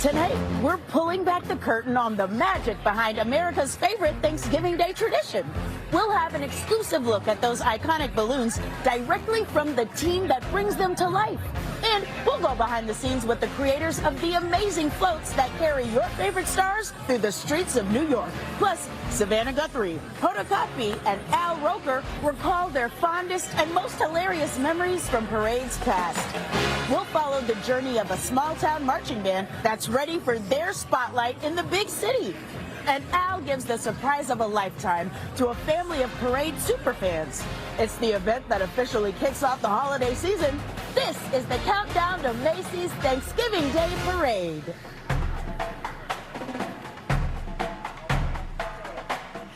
Tonight, we're pulling back the curtain on the magic behind America's favorite Thanksgiving Day tradition. We'll have an exclusive look at those iconic balloons directly from the team that brings them to life. And we'll go behind the scenes with the creators of the amazing floats that carry your favorite stars through the streets of New York. Plus, Savannah Guthrie, Hoda Kotb, and Al Roker recall their fondest and most hilarious memories from parades past. We'll follow the journey of a small-town marching band that's ready for their spotlight in the big city. And Al gives the surprise of a lifetime to a family of parade superfans. It's the event that officially kicks off the holiday season. This is the countdown to Macy's Thanksgiving Day Parade.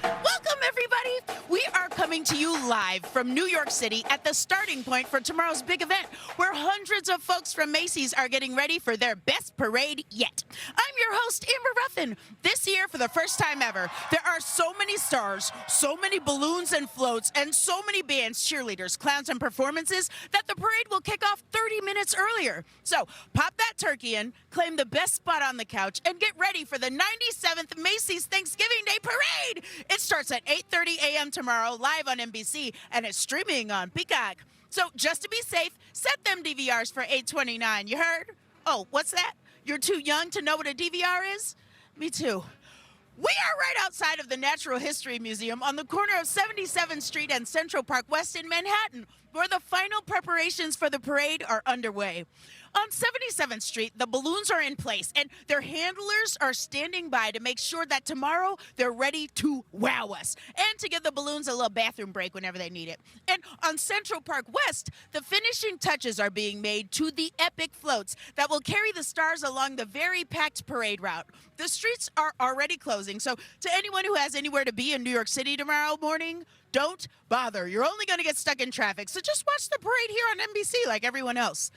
Welcome, everybody. We are coming to you live from New York City at the starting point for tomorrow's big event, where hundreds of folks from Macy's are getting ready for their best parade yet. I'm your host, Amber Ruffin. This year, for the first time ever, there are so many stars, so many balloons and floats, and so many bands, cheerleaders, clowns, and performances that the parade will kick off 30 minutes earlier. So pop that turkey in, claim the best spot on the couch, and get ready for the 97th Macy's Thanksgiving Day Parade. It starts at 8:30 a.m. tomorrow, live on NBC, and it's streaming on Peacock. So just to be safe, set them DVRs for 8/29. You heard? Oh, what's that? You're too young to know what a DVR is? Me too. We are right outside of the Natural History Museum on the corner of 77th Street and Central Park West in Manhattan, where the final preparations for the parade are underway. On 77th Street, the balloons are in place, and their handlers are standing by to make sure that tomorrow they're ready to wow us and to give the balloons a little bathroom break whenever they need it. And on Central Park West, the finishing touches are being made to the epic floats that will carry the stars along the very packed parade route. The streets are already closing, so to anyone who has anywhere to be in New York City tomorrow morning, don't bother. You're only going to get stuck in traffic, so just watch the parade here on NBC like everyone else.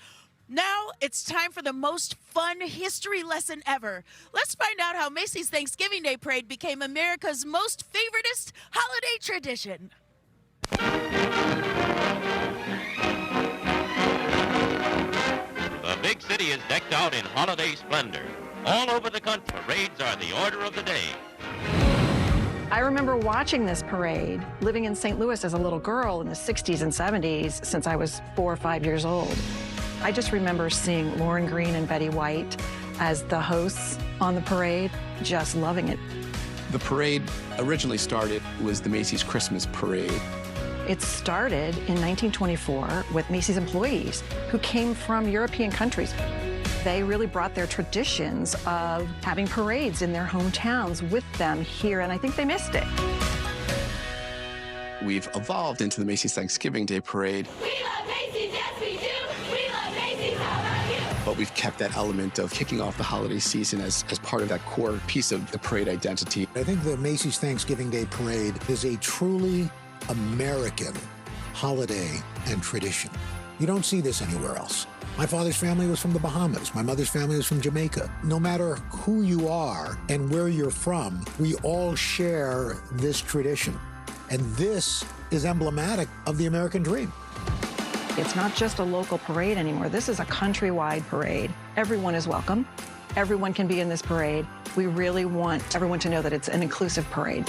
Now it's time for the most fun history lesson ever. Let's find out how Macy's Thanksgiving Day Parade became America's most favoritist holiday tradition. The big city is decked out in holiday splendor. All over the country, parades are the order of the day. I remember watching this parade, living in St. Louis as a little girl in the 60s and 70s since I was 4 or 5 years old. I just remember seeing Lauren Green and Betty White as the hosts on the parade, just loving it. The parade originally started was the Macy's Christmas Parade. It started in 1924 with Macy's employees who came from European countries. They really brought their traditions of having parades in their hometowns with them here, and I think they missed it. We've evolved into the Macy's Thanksgiving Day Parade. We love Macy's, yes we do. We love Macy's, how about you? But we've kept that element of kicking off the holiday season as part of that core piece of the parade identity. I think the Macy's Thanksgiving Day Parade is a truly American holiday and tradition. You don't see this anywhere else. My father's family was from the Bahamas. My mother's family was from Jamaica. No matter who you are and where you're from, we all share this tradition. And this is emblematic of the American dream. It's not just a local parade anymore. This is a countrywide parade. Everyone is welcome. Everyone can be in this parade. We really want everyone to know that it's an inclusive parade.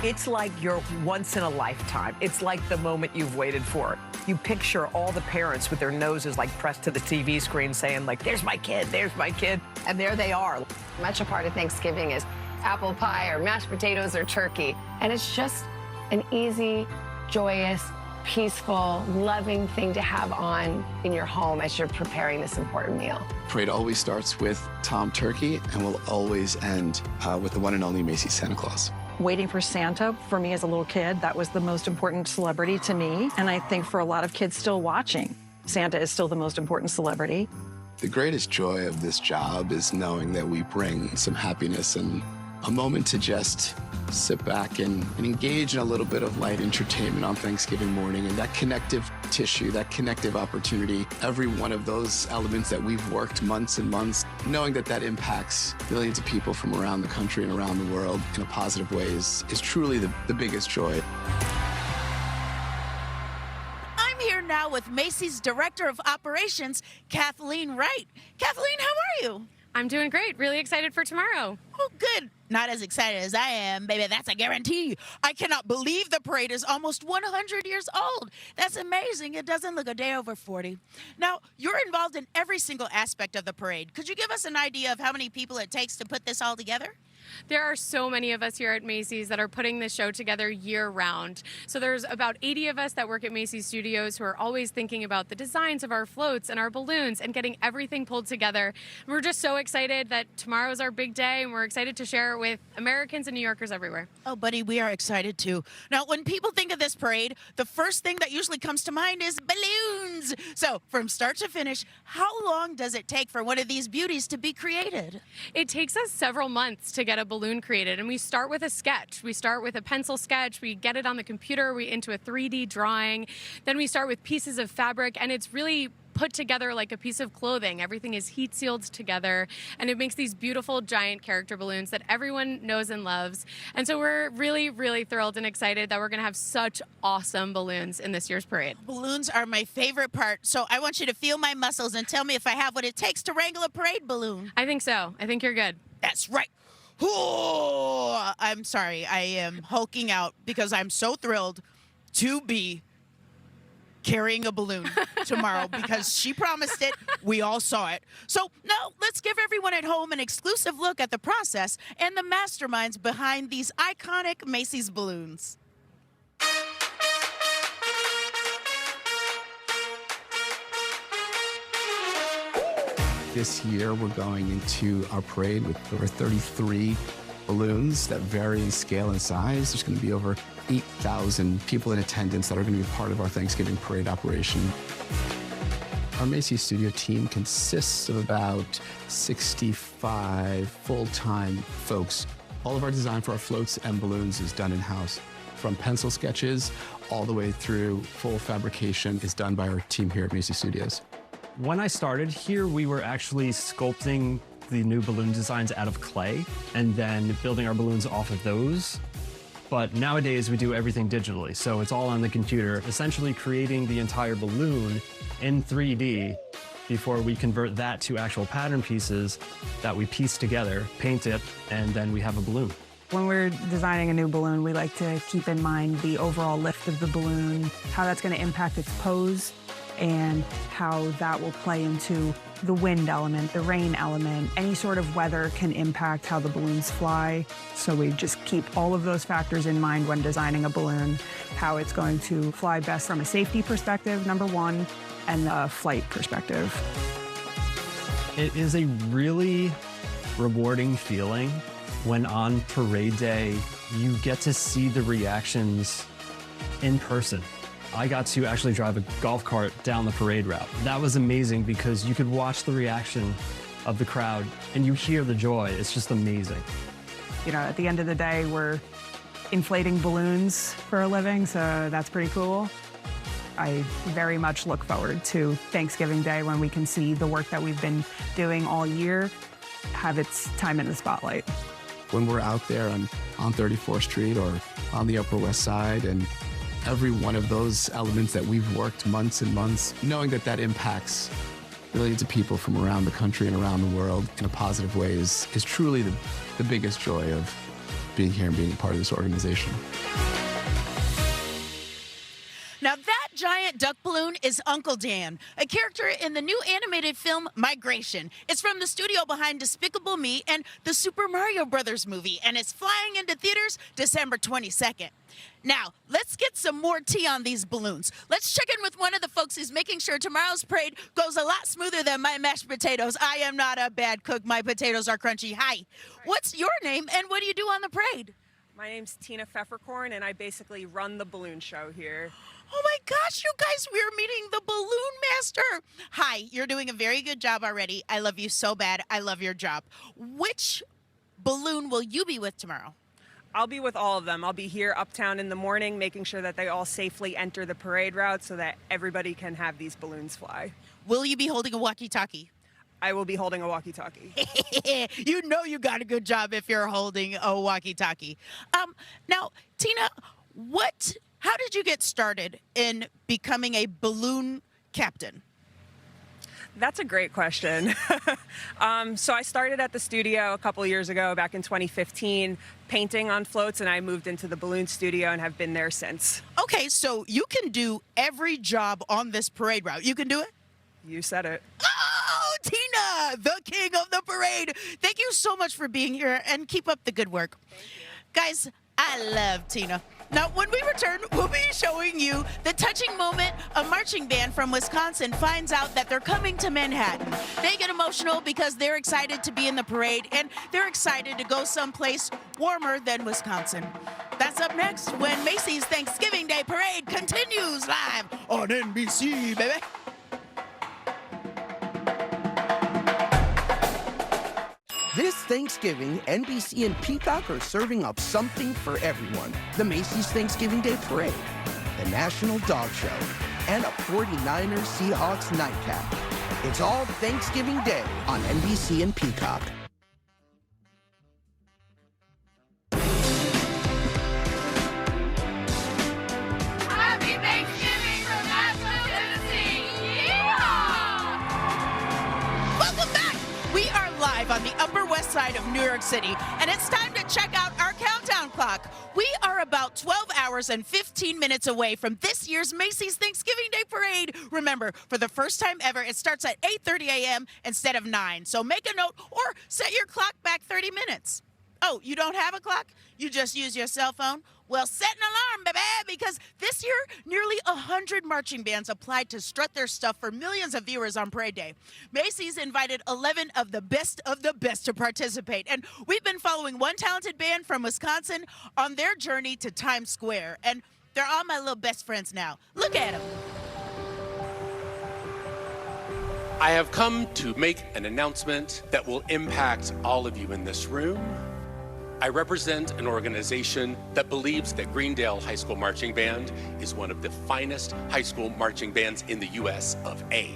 It's like your once in a lifetime. It's like the moment you've waited for. You picture all the parents with their noses like pressed to the TV screen saying like, there's my kid, there's my kid. And there they are. Much a part of Thanksgiving is apple pie or mashed potatoes or turkey. And it's just an easy, joyous, peaceful, loving thing to have on in your home as you're preparing this important meal. Parade always starts with Tom Turkey and will always end with the one and only Macy's Santa Claus. Waiting for Santa, for me as a little kid, that was the most important celebrity to me. And I think for a lot of kids still watching, Santa is still the most important celebrity. The greatest joy of this job is knowing that we bring some happiness and a moment to just sit back and engage in a little bit of light entertainment on Thanksgiving morning, and that connective tissue, that connective opportunity, every one of those elements that we've worked months and months, knowing that that impacts millions of people from around the country and around the world in a positive way is truly the biggest joy. I'm here now with Macy's Director of Operations, Kathleen Wright. Kathleen, how are you? I'm doing great. Really excited for tomorrow. Oh, good. Not as excited as I am, baby. That's a guarantee. I cannot believe the parade is almost 100 years old. That's amazing. It doesn't look a day over 40. Now, you're involved in every single aspect of the parade. Could you give us an idea of how many people it takes to put this all together? There are so many of us here at Macy's that are putting this show together year-round. So there's about 80 of us that work at Macy's Studios who are always thinking about the designs of our floats and our balloons and getting everything pulled together. And we're just so excited that tomorrow is our big day, and we're excited to share it with Americans and New Yorkers everywhere. Oh, buddy, we are excited too. Now, when people think of this parade, the first thing that usually comes to mind is balloons. So, from start to finish, how long does it take for one of these beauties to be created? It takes us several months to get a balloon created, and we start with a sketch. We start with a pencil sketch, we get it on the computer, we into a 3D drawing, then we start with pieces of fabric, and it's really put together like a piece of clothing. Everything is heat sealed together, and it makes these beautiful giant character balloons that everyone knows and loves. And so we're really, really thrilled and excited that we're going to have such awesome balloons in this year's parade. Balloons are my favorite part, so I want you to feel my muscles and tell me if I have what it takes to wrangle a parade balloon. I think so. I think you're good. That's right. Oh, I'm sorry. I am hulking out because I'm so thrilled to be carrying a balloon tomorrow because she promised it. We all saw it. So now let's give everyone at home an exclusive look at the process and the masterminds behind these iconic Macy's balloons. This year, we're going into our parade with over 33 balloons that vary in scale and size. There's going to be over 8,000 people in attendance that are going to be part of our Thanksgiving parade operation. Our Macy's studio team consists of about 65 full-time folks. All of our design for our floats and balloons is done in-house. From pencil sketches all the way through full fabrication is done by our team here at Macy's Studios. When I started here, we were actually sculpting the new balloon designs out of clay and then building our balloons off of those. But nowadays we do everything digitally, so it's all on the computer, essentially creating the entire balloon in 3D before we convert that to actual pattern pieces that we piece together, paint it, and then we have a balloon. When we're designing a new balloon, we like to keep in mind the overall lift of the balloon, how that's going to impact its pose, and how that will play into the wind element, the rain element. Any sort of weather can impact how the balloons fly. So we just keep all of those factors in mind when designing a balloon, how it's going to fly best from a safety perspective, number one, and a flight perspective. It is a really rewarding feeling when on parade day, you get to see the reactions in person. I got to actually drive a golf cart down the parade route. That was amazing because you could watch the reaction of the crowd and you hear the joy. It's just amazing. You know, at the end of the day, we're inflating balloons for a living, so that's pretty cool. I very much look forward to Thanksgiving Day when we can see the work that we've been doing all year have its time in the spotlight. When we're out there on 34th Street or on the Upper West Side, and every one of those elements that we've worked months and months, knowing that that impacts millions of people from around the country and around the world in a positive way is truly the biggest joy of being here and being a part of this organization. Now that giant duck balloon is Uncle Dan, a character in the new animated film Migration. It's from the studio behind Despicable Me and the Super Mario Brothers movie, and it's flying into theaters December 22nd. Now, let's get some more tea on these balloons. Let's check in with one of the folks who's making sure tomorrow's parade goes a lot smoother than my mashed potatoes. I am not a bad cook. My potatoes are crunchy. Hi. What's your name and what do you do on the parade? My name's Tina Pfefferkorn, and I basically run the balloon show here. Oh my gosh, you guys, we're meeting the balloon master. Hi, you're doing a very good job already. I love you so bad. I love your job. Which balloon will you be with tomorrow? I'll be with all of them. I'll be here uptown in the morning, making sure that they all safely enter the parade route so that everybody can have these balloons fly. Will you be holding a walkie-talkie? I will be holding a walkie-talkie. You know you got a good job if you're holding a walkie-talkie. Now, Tina, how did you get started in becoming a balloon captain? That's a great question. So I started at the studio a couple years ago, back in 2015, painting on floats, and I moved into the balloon studio and have been there since. Okay, so you can do every job on this parade route. You can do it? You said it. Oh, Tina, the king of the parade. Thank you so much for being here, and keep up the good work. Guys, I love Tina. Now, when we return, we'll be showing you the touching moment a marching band from Wisconsin finds out that they're coming to Manhattan. They get emotional because they're excited to be in the parade, and they're excited to go someplace warmer than Wisconsin. That's up next when Macy's Thanksgiving Day Parade continues live on NBC, baby. This Thanksgiving, NBC and Peacock are serving up something for everyone. The Macy's Thanksgiving Day Parade, the National Dog Show, and a 49ers Seahawks nightcap. It's all Thanksgiving Day on NBC and Peacock. Happy Thanksgiving from Nashville, Tennessee! Yeehaw! Welcome back. We are live on the Upper West Side of New York City, and it's time to check out our countdown clock. We are about 12 hours and 15 minutes away from this year's Macy's Thanksgiving Day Parade. Remember, for the first time ever, it starts at 8:30 a.m. instead of 9. So make a note or set your clock back 30 minutes. Oh, you don't have a clock? You just use your cell phone? Well, set an alarm, baby, because this year, nearly 100 marching bands applied to strut their stuff for millions of viewers on Parade Day. Macy's invited 11 of the best to participate, and we've been following one talented band from Wisconsin on their journey to Times Square, and they're all my little best friends now. Look at them. I have come to make an announcement that will impact all of you in this room. I represent an organization that believes that Greendale High School Marching Band is one of the finest high school marching bands in the US of A.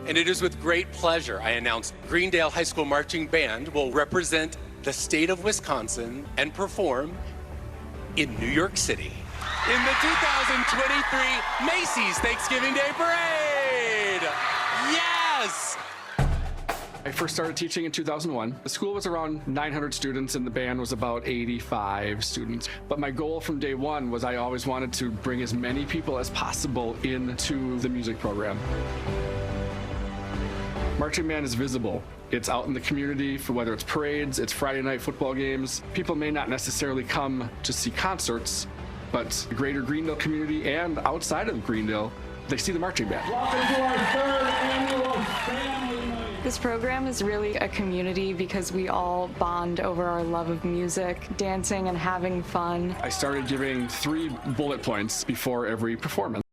And it is with great pleasure I announce Greendale High School Marching Band will represent the state of Wisconsin and perform in New York City in the 2023 Macy's Thanksgiving Day Parade. Yes! I first started teaching in 2001. The school was around 900 students and the band was about 85 students. But my goal from day one was I always wanted to bring as many people as possible into the music program. Marching band is visible. It's out in the community for whether it's parades, it's Friday night football games. People may not necessarily come to see concerts, but the greater Greendale community and outside of Greendale, they see the marching band. Welcome to our third annual family night. This program is really a community because we all bond over our love of music, dancing, and having fun. I started giving 3 bullet points before every performance.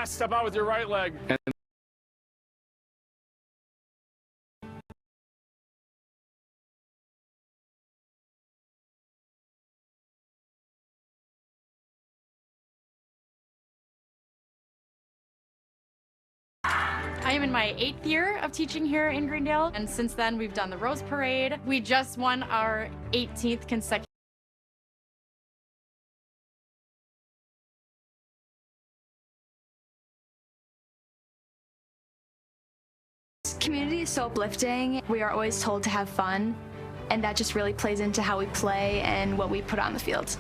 Step out with your right leg. I am in my 8th year of teaching here in Greendale, and since then we've done the Rose Parade. We just won our 18th consecutive. Community is so uplifting. We are always told to have fun, and that just really plays into how we play and what we put on the field.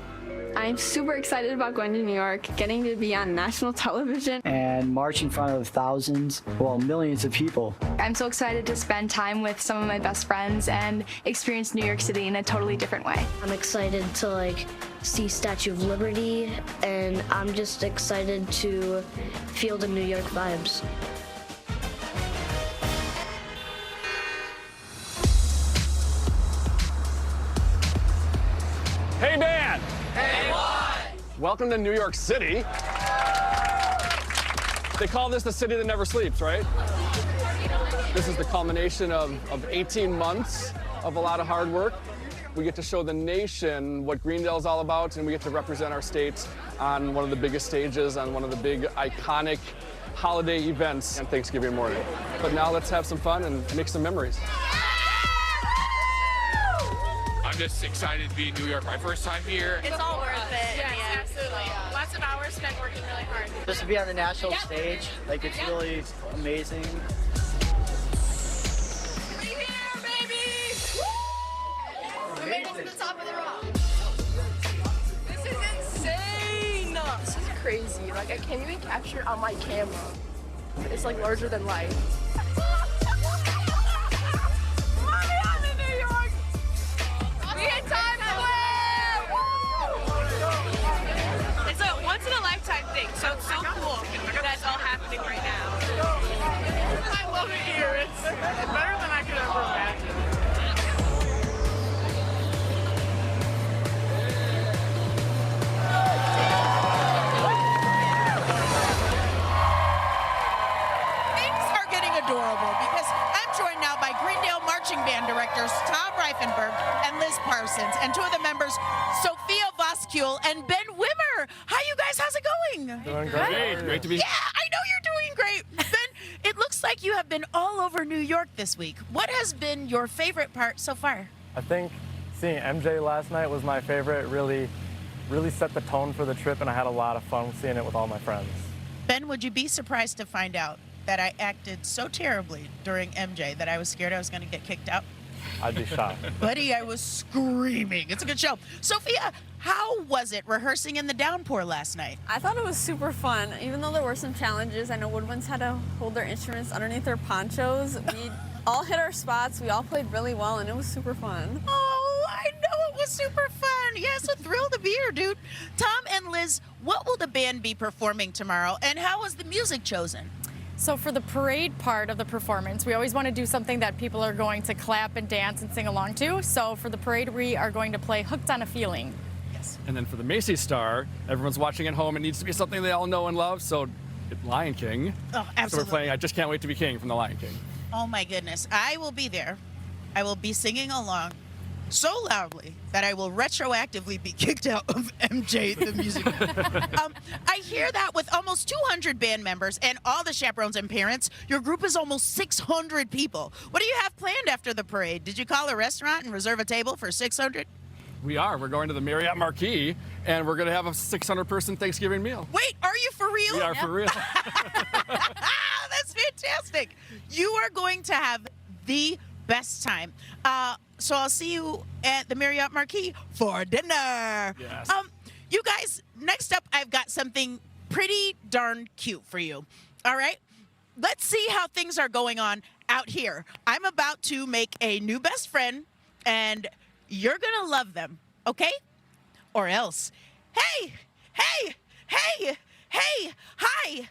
I'm super excited about going to New York, getting to be on national television. And march in front of thousands, well, millions of people. I'm so excited to spend time with some of my best friends and experience New York City in a totally different way. I'm excited to see Statue of Liberty, and I'm just excited to feel the New York vibes. Hey, band! Hey, what? Welcome to New York City. They call this the city that never sleeps, right? This is the culmination of 18 months of a lot of hard work. We get to show the nation what Greendale is all about, and we get to represent our state on one of the biggest stages, on one of the big iconic holiday events on Thanksgiving morning. But now let's have some fun and make some memories. I'm just excited to be in New York. My first time here. It's all worth it. Yes, absolutely. Lots of hours spent working really hard. Just to be on the national stage, like it's really amazing. We made it to the top of the rock. This is insane. This is crazy. Like I can't even capture it on my camera. It's like larger than life. Mommy, I'm in New York. We had time to live. It's a once in a lifetime thing. So it's so cool that's all happening right now. I love it here. It's better than I could ever imagine. Adorable, because I'm joined now by Greendale Marching Band directors Tom Reifenberg and Liz Parsons, and two of the members, Sophia Voskuhl and Ben Wimmer. Hi, you guys. How's it going? Doing great. Great to be here. Yeah, I know you're doing great. Ben, it looks like you have been all over New York this week. What has been your favorite part so far? I think seeing MJ last night was my favorite. Really set the tone for the trip, and I had a lot of fun seeing it with all my friends. Ben, would you be surprised to find out that I acted so terribly during MJ that I was scared I was going to get kicked out? I'd be shocked. Buddy, I was screaming. It's a good show. Sophia, how was it rehearsing in the downpour last night? I thought it was super fun. Even though there were some challenges, I know woodwinds had to hold their instruments underneath their ponchos. We all hit our spots. We all played really well, and it was super fun. Oh, I know it was super fun. Yes, a thrill to be here, dude. Tom and Liz, what will the band be performing tomorrow, and how was the music chosen? So for the parade part of the performance, we always want to do something that people are going to clap and dance and sing along to. So for the parade, we are going to play Hooked on a Feeling. Yes. And then for the Macy Star, everyone's watching at home. It needs to be something they all know and love. So Lion King. Oh, absolutely. So we're playing I Just Can't Wait to Be King from the Lion King. Oh my goodness. I will be there. I will be singing along so loudly that I will retroactively be kicked out of MJ, the music. I hear that with almost 200 band members and all the chaperones and parents, your group is almost 600 people. What do you have planned after the parade? Did you call a restaurant and reserve a table for 600? We are. We're going to the Marriott Marquis, and we're going to have a 600-person Thanksgiving meal. Wait, are you for real? We are for real. That's fantastic. You are going to have the best time. So I'll see you at the Marriott Marquis for dinner. Yes. You guys, next up, I've got something pretty darn cute for you. All right? Let's see how things are going on out here. I'm about to make a new best friend, and you're going to love them, okay? Or else. Hey, hi.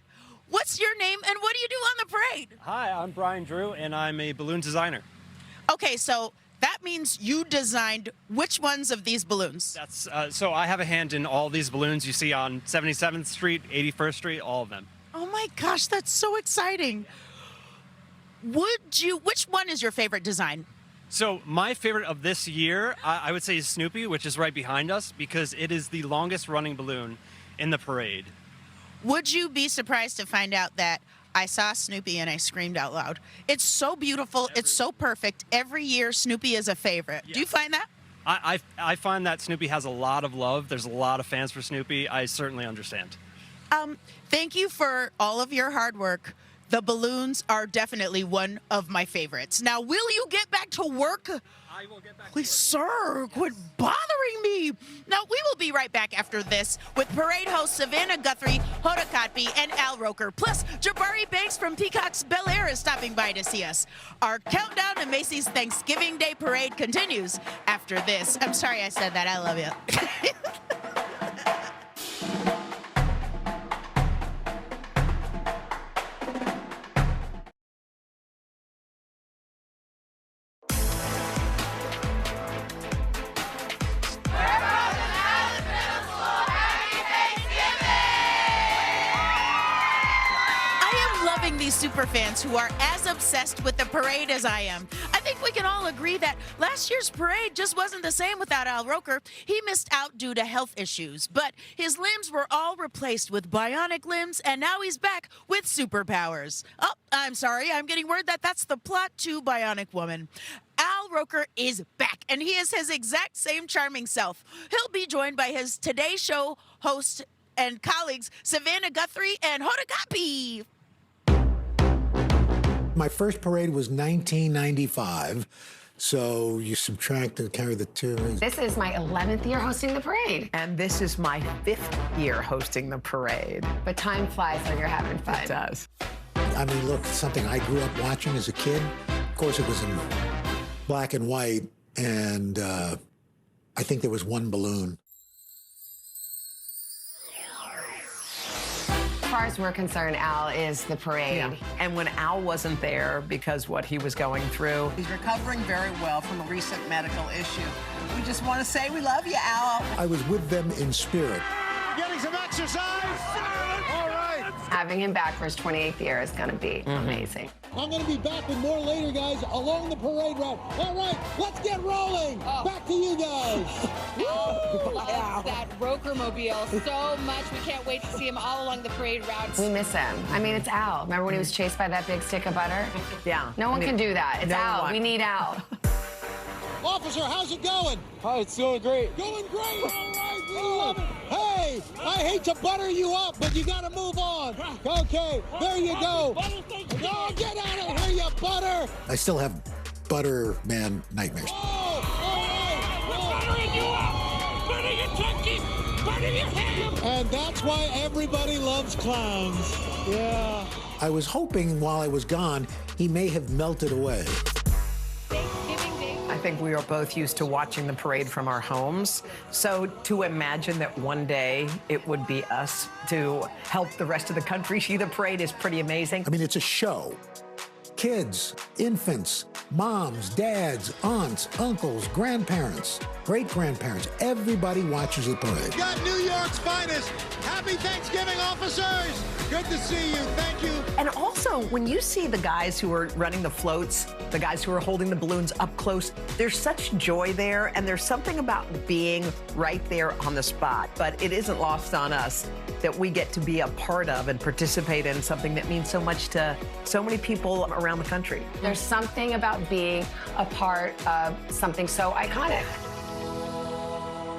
What's your name, and what do you do on the parade? Hi, I'm Brian Drew, and I'm a balloon designer. Okay, so that means you designed which ones of these balloons? That's so I have a hand in all these balloons you see on 77th Street, 81st Street, all of them. Oh my gosh, that's so exciting. Which one is your favorite design? So my favorite of this year, I would say is Snoopy, which is right behind us, because it is the longest running balloon in the parade. Would you be surprised to find out that I saw Snoopy and I screamed out loud? It's so beautiful. It's so perfect. Every year, Snoopy is a favorite. Yes. Do you find that? I find that Snoopy has a lot of love. There's a lot of fans for Snoopy. I certainly understand. Thank you for all of your hard work. The balloons are definitely one of my favorites. Now, will you get back to work? I will get back Please, sir, quit bothering me. Now, we will be right back after this with parade hosts Savannah Guthrie, Hoda Kotb, and Al Roker. Plus, Jabari Banks from Peacock's Bel Air is stopping by to see us. Our countdown to Macy's Thanksgiving Day Parade continues after this. I'm sorry I said that. I love you. These super fans who are as obsessed with the parade as I am. I think we can all agree that last year's parade just wasn't the same without Al Roker. He missed out due to health issues, but his limbs were all replaced with bionic limbs, and now he's back with superpowers. Oh, I'm sorry, I'm getting word that that's the plot to Bionic Woman. Al Roker is back, and he is his exact same charming self. He'll be joined by his Today Show host and colleagues, Savannah Guthrie and Hoda Kotb. My first parade was 1995, so you subtract and carry the two. This is my 11th year hosting the parade. And this is my 5th year hosting the parade. But time flies when you're having fun. It does. I mean, look, something I grew up watching as a kid. Of course, it was in black and white, and I think there was one balloon. As far as we're concerned, Al is the parade. Yeah. And when Al wasn't there because what he was going through. He's recovering very well from a recent medical issue. We just want to say we love you, Al. I was with them in spirit. Getting some exercise? All right. Having him back for his 28th year is going to be amazing. I'm going to be back with more later, guys, along the parade route. All right, let's get rolling. Back to you guys. Loves that Roker mobile so much. We can't wait to see him all along the parade route. We miss him. I mean, it's Al. Remember when he was chased by that big stick of butter? Yeah. No one can do that. It's Al. We need Al. Officer, how's it going? Hi, it's going great. Going great. All right, we love it. Hey, I hate to butter you up, but you got to move on. Okay, there you go. No, get out of here, you butter. I still have butter man nightmares. And that's why everybody loves clowns. Yeah. I was hoping while I was gone, he may have melted away. I think we are both used to watching the parade from our homes. So to imagine that one day it would be us to help the rest of the country see the parade is pretty amazing. I mean, it's a show. Kids, infants, moms, dads, aunts, uncles, grandparents, great-grandparents, everybody watches the parade. We got New York's finest. Happy Thanksgiving, officers. Good to see you. Thank you. And also, when you see the guys who are running the floats, the guys who are holding the balloons up close, there's such joy there, and there's something about being right there on the spot. But it isn't lost on us that we get to be a part of and participate in something that means so much to so many people around the country. There's something about being a part of something so iconic.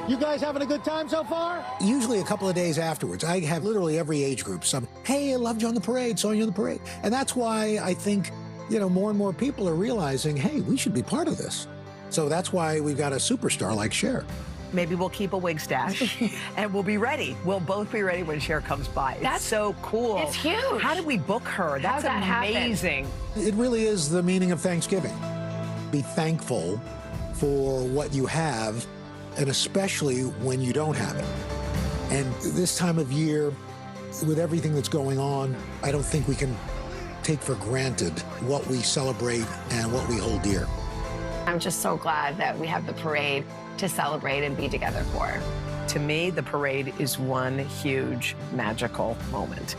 You guys having a good time so far? Usually a couple of days afterwards, I have literally every age group. Some, hey, I loved you on the parade, saw you on the parade. And that's why I think, you know, more and more people are realizing, hey, we should be part of this. So that's why we've got a superstar like Cher. Maybe we'll keep a wig stash and we'll be ready. We'll both be ready when Cher comes by. That's so cool. It's huge. How did we book her? That's amazing. It really is the meaning of Thanksgiving. Be thankful for what you have, and especially when you don't have it. And this time of year, with everything that's going on, I don't think we can take for granted what we celebrate and what we hold dear. I'm just so glad that we have the parade to celebrate and be together for. To me, the parade is one huge magical moment.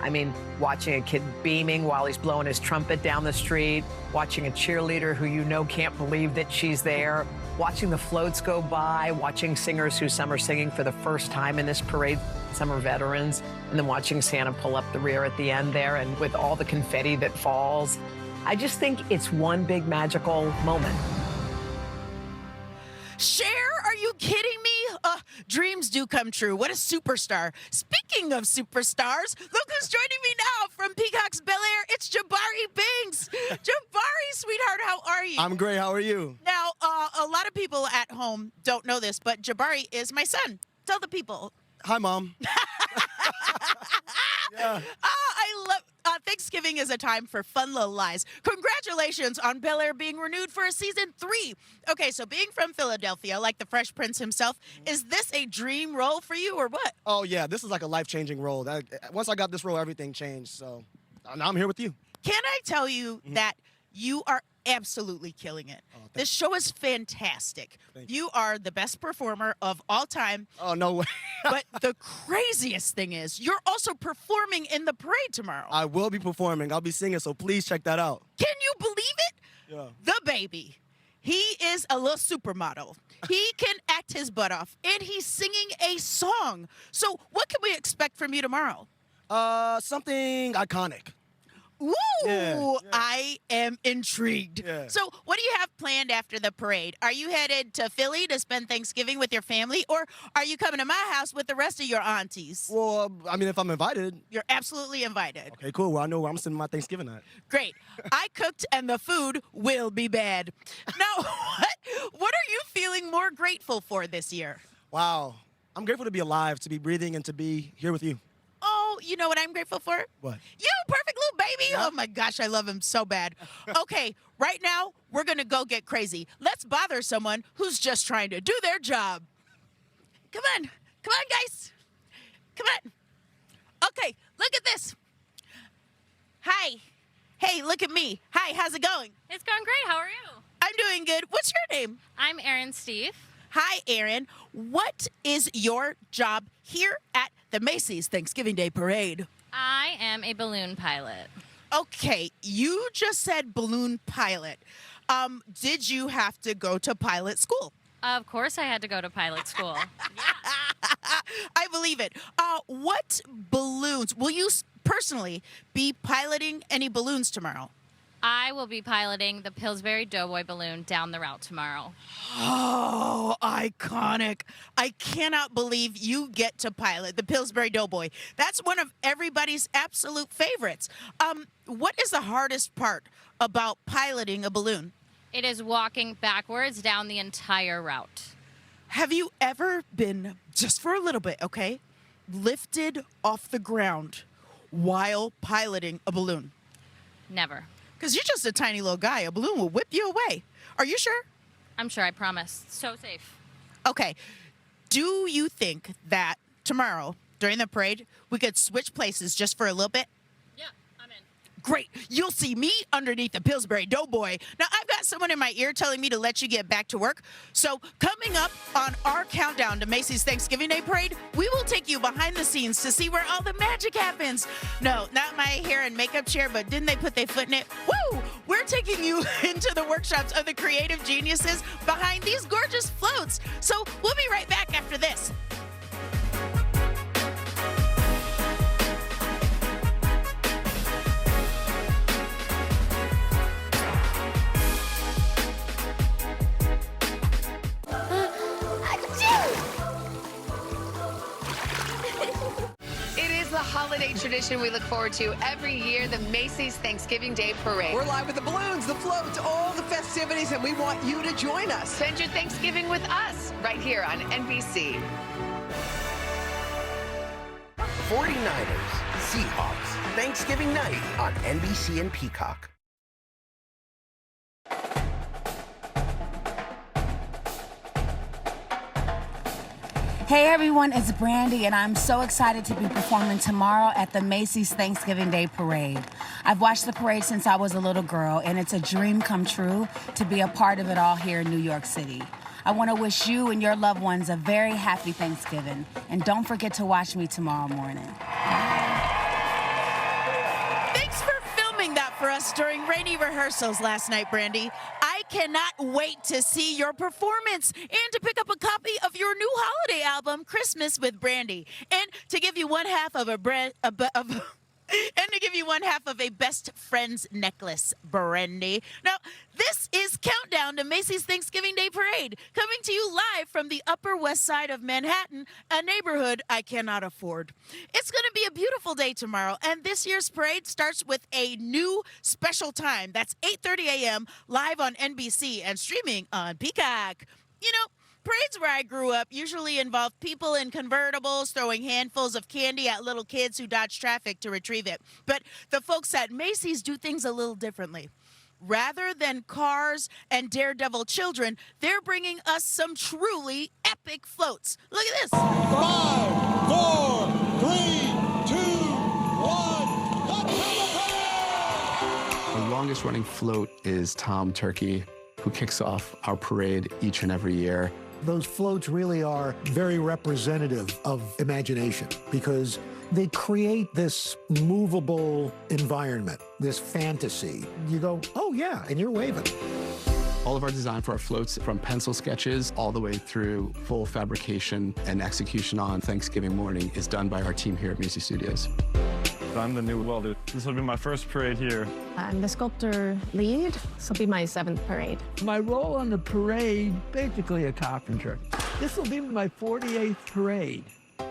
I mean, watching a kid beaming while he's blowing his trumpet down the street, watching a cheerleader who you know can't believe that she's there, watching the floats go by, watching singers who some are singing for the first time in this parade, some are veterans, and then watching Santa pull up the rear at the end there and with all the confetti that falls. I just think it's one big magical moment. Cher, are you kidding me? Dreams do come true. What a superstar. Speaking of superstars, look who's joining me now from Peacock's Bel Air. It's Jabari Banks. Jabari, sweetheart, how are you? I'm great. How are you? Now, a lot of people at home don't know this, but Jabari is my son. Tell the people. Hi, Mom. Yeah. I love Thanksgiving is a time for fun little lies. Congratulations on Bel Air being renewed for a season 3. Okay, so being from Philadelphia, like the Fresh Prince himself, is this a dream role for you or what? Oh, yeah. This is like a life-changing role. Once I got this role, everything changed. So now I'm here with you. Can I tell you that you are absolutely killing it? This show is fantastic. You are the best performer of all time. Oh, no way. But the craziest thing is you're also performing in the parade tomorrow. I will be performing. I'll be singing, so please check that out. Can you believe it? the baby. He is a little supermodel. He can act his butt off, and he's singing a song. So what can we expect from you tomorrow? Something iconic. Ooh, Yeah. I am intrigued. Yeah. So what do you have planned after the parade? Are you headed to Philly to spend Thanksgiving with your family, or are you coming to my house with the rest of your aunties? Well, I mean, if I'm invited. You're absolutely invited. Okay, cool. Well, I know where I'm spending my Thanksgiving at. Great. I cooked, and the food will be bad. Now, what are you feeling more grateful for this year? Wow. I'm grateful to be alive, to be breathing, and to be here with you. Oh, you know what I'm grateful for? What? You, perfect little baby. Oh my gosh, I love him so bad. Okay, right now, we're going to go get crazy. Let's bother someone who's just trying to do their job. Come on, guys. Come on. Okay, look at this. Hi. Hey, look at me. Hi, how's it going? It's going great. How are you? I'm doing good. What's your name? I'm Erin Steve. Hi, Erin. What is your job here at the Macy's Thanksgiving Day Parade? I am a balloon pilot. Okay, you just said balloon pilot. Did you have to go to pilot school? Of course I had to go to pilot school. I believe it. What balloons? Will you personally be piloting any balloons tomorrow? I will be piloting the Pillsbury Doughboy balloon down the route tomorrow. Oh, iconic. I cannot believe you get to pilot the Pillsbury Doughboy. That's one of everybody's absolute favorites. What is the hardest part about piloting a balloon? It is walking backwards down the entire route. Have you ever been, just for a little bit, okay, lifted off the ground while piloting a balloon? Never. Because you're just a tiny little guy. A balloon will whip you away. Are you sure? I'm sure, I promise. So safe. Okay. Do you think that tomorrow, during the parade, we could switch places just for a little bit? Yeah, I'm in. Great. You'll see me underneath the Pillsbury Doughboy. Now, I've got someone in my ear telling me to let you get back to work. So coming up on our countdown to Macy's Thanksgiving Day Parade, we will take you behind the scenes to see where all the magic happens. No, not my hair and makeup chair, but didn't they put their foot in it? Woo! We're taking you into the workshops of the creative geniuses behind these gorgeous floats. So we'll be right back after this. It is the holiday tradition we look forward to every year, the Macy's Thanksgiving Day Parade. We're live with the balloons, the floats, all the festivities, and we want you to join us. Spend your Thanksgiving with us right here on NBC. 49ers, Seahawks, Thanksgiving night on NBC and Peacock. Hey everyone, it's Brandy, and I'm so excited to be performing tomorrow at the Macy's Thanksgiving Day Parade. I've watched the parade since I was a little girl, and it's a dream come true to be a part of it all here in New York City. I want to wish you and your loved ones a very happy Thanksgiving, and don't forget to watch me tomorrow morning. Thanks for filming that for us during rainy rehearsals last night, Brandy. I cannot wait to see your performance and to pick up a copy of your new holiday album, Christmas with Brandy, and to give you one half of a best friends necklace, Brandy. Now, this is Countdown to Macy's Thanksgiving Day Parade, coming to you live from the Upper West Side of Manhattan, a neighborhood I cannot afford. It's going to be a beautiful day tomorrow, and this year's parade starts with a new special time. That's 8:30 a.m. live on NBC and streaming on Peacock. You know, parades where I grew up usually involved people in convertibles throwing handfuls of candy at little kids who dodge traffic to retrieve it. But the folks at Macy's do things a little differently. Rather than cars and daredevil children, they're bringing us some truly epic floats. Look at this. 5, 4, 3, 2, 1. Our longest running float is Tom Turkey, who kicks off our parade each and every year. Those floats really are very representative of imagination because They create this movable environment, this fantasy. You go, oh yeah, and you're waving. All of our design for our floats, from pencil sketches all the way through full fabrication and execution on Thanksgiving morning, is done by our team here at Macy Studios. I'm the new welder. This will be my first parade here. I'm the sculptor lead. This will be my 7th parade. My role on the parade, basically a carpenter. This will be my 48th parade.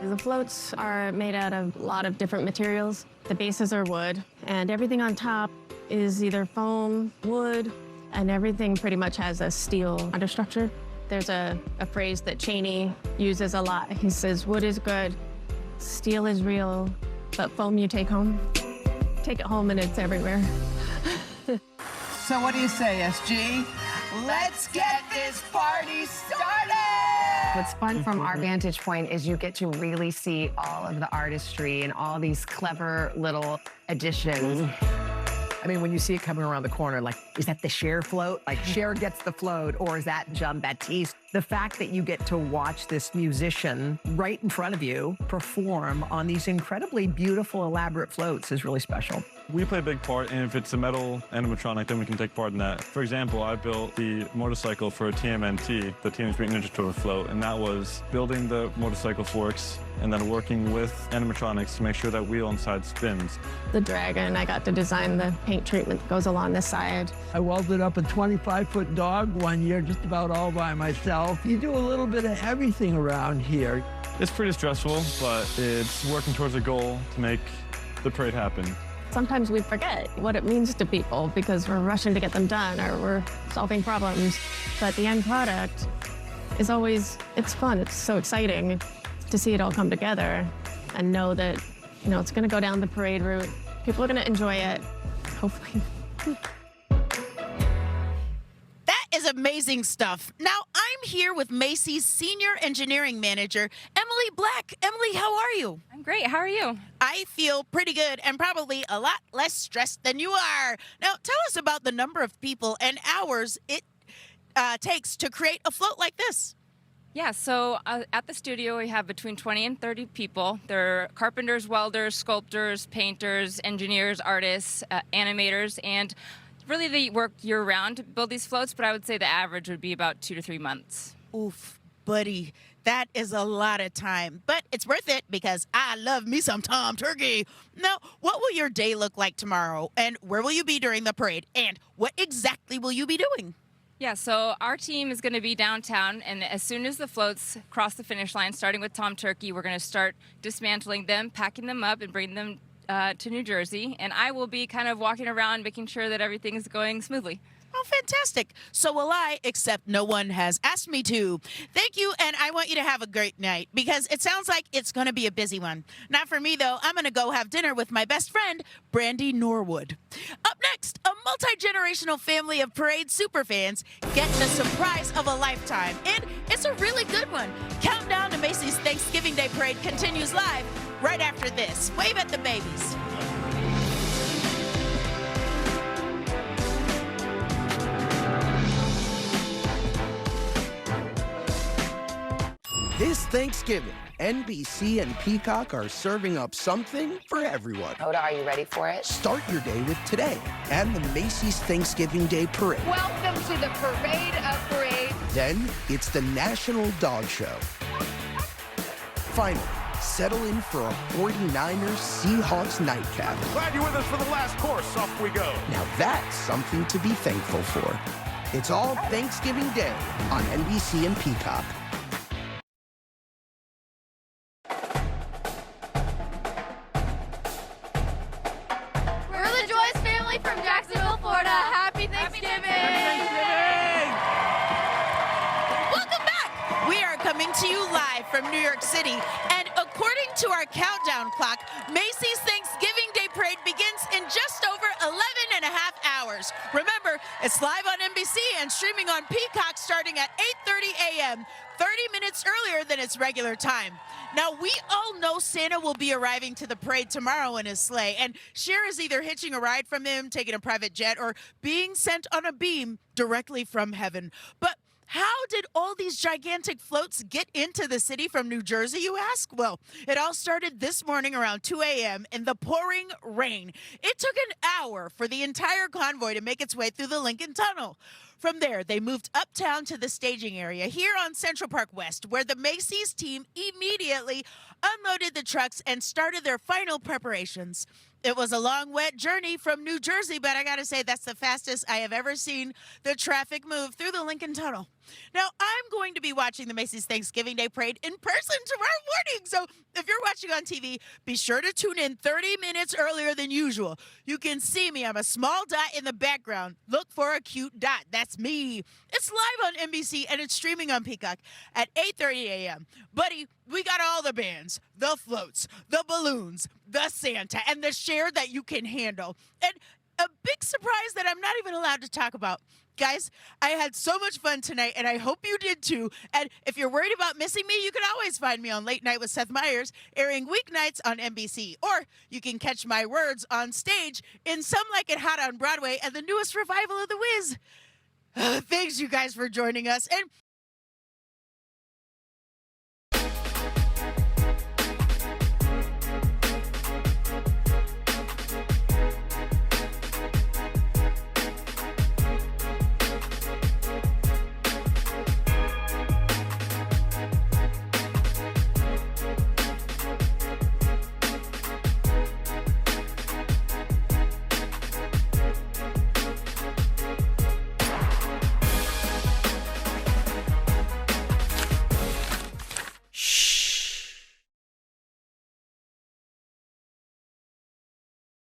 The floats are made out of a lot of different materials. The bases are wood, and everything on top is either foam, wood, and everything pretty much has a steel understructure. There's a phrase that Cheney uses a lot. He says, wood is good, steel is real, but foam you take home. Take it home and it's everywhere. So what do you say, SG? Let's get this party started! What's fun from our vantage point is you get to really see all of the artistry and all these clever little additions. I mean, when you see it coming around the corner, like, is that the Cher float? Like, Cher gets the float, or is that Jean-Baptiste? The fact that you get to watch this musician right in front of you perform on these incredibly beautiful, elaborate floats is really special. We play a big part, and if it's a metal animatronic, then we can take part in that. For example, I built the motorcycle for TMNT, the Teenage Mutant Ninja Turtle float, and that was building the motorcycle forks and then working with animatronics to make sure that wheel inside spins. The dragon, I got to design the paint treatment that goes along the side. I welded up a 25-foot dog one year just about all by myself. You do a little bit of everything around here. It's pretty stressful, but it's working towards a goal to make the parade happen. Sometimes we forget what it means to people because we're rushing to get them done or we're solving problems. But the end product is always, it's fun. It's so exciting to see it all come together and know that, you know, it's going to go down the parade route. People are going to enjoy it, hopefully. That is amazing stuff. Now, I'm here with Macy's Senior Engineering Manager, Emily Black. Emily, how are you? I'm great. How are you? I feel pretty good and probably a lot less stressed than you are. Now, tell us about the number of people and hours it takes to create a float like this. Yeah, so at the studio, we have between 20 and 30 people. They're carpenters, welders, sculptors, painters, engineers, artists, animators, and really they work year-round to build these floats, but I would say the average would be about 2 to 3 months. Oof, buddy, that is a lot of time, but it's worth it because I love me some Tom Turkey. Now, what will your day look like tomorrow, and where will you be during the parade, and what exactly will you be doing? Yeah, so our team is going to be downtown, and as soon as the floats cross the finish line, starting with Tom Turkey, we're going to start dismantling them, packing them up, and bringing them to New Jersey. And I will be kind of walking around, making sure that everything is going smoothly. Oh, fantastic. So will I, except no one has asked me to. Thank you, and I want you to have a great night, because it sounds like it's going to be a busy one. Not for me, though. I'm going to go have dinner with my best friend, Brandy Norwood. Up next, a multi-generational family of parade superfans get the surprise of a lifetime, and it's a really good one. Countdown to Macy's Thanksgiving Day Parade continues live right after this. Wave at the babies. This Thanksgiving, NBC and Peacock are serving up something for everyone. Hoda, are you ready for it? Start your day with Today and the Macy's Thanksgiving Day Parade. Welcome to the Parade of Parades. Then it's the National Dog Show. Finally, settle in for a 49ers Seahawks nightcap. Glad you're with us for the last course. Off we go. Now that's something to be thankful for. It's all Thanksgiving Day on NBC and Peacock. To you live from New York City, and according to our countdown clock, Macy's Thanksgiving Day Parade begins in just over 11 and a half hours. Remember, it's live on NBC and streaming on Peacock starting at 8:30 a.m., 30 minutes earlier than its regular time. Now, we all know Santa will be arriving to the parade tomorrow in his sleigh, and Cher is either hitching a ride from him, taking a private jet, or being sent on a beam directly from heaven. But how did all these gigantic floats get into the city from New Jersey, you ask? Well, it all started this morning around 2 a.m. in the pouring rain. It took an hour for the entire convoy to make its way through the Lincoln Tunnel. From there, they moved uptown to the staging area here on Central Park West, where the Macy's team immediately unloaded the trucks and started their final preparations. It was a long, wet journey from New Jersey, but I gotta say that's the fastest I have ever seen the traffic move through the Lincoln Tunnel. Now, I'm going to be watching the Macy's Thanksgiving Day Parade in person tomorrow morning, so if you're watching on TV, be sure to tune in 30 minutes earlier than usual. You can see me. I'm a small dot in the background. Look for a cute dot. That's me. It's live on NBC, and it's streaming on Peacock at 8:30 a.m. Buddy, we got all the bands, the floats, the balloons, the Santa, and the share that you can handle. And a big surprise that I'm not even allowed to talk about. Guys, I had so much fun tonight, and I hope you did too. And if you're worried about missing me, you can always find me on Late Night with Seth Meyers, airing weeknights on NBC. Or you can catch my words on stage in Some Like It Hot on Broadway and the newest revival of The Wiz. Thanks, you guys, for joining us. And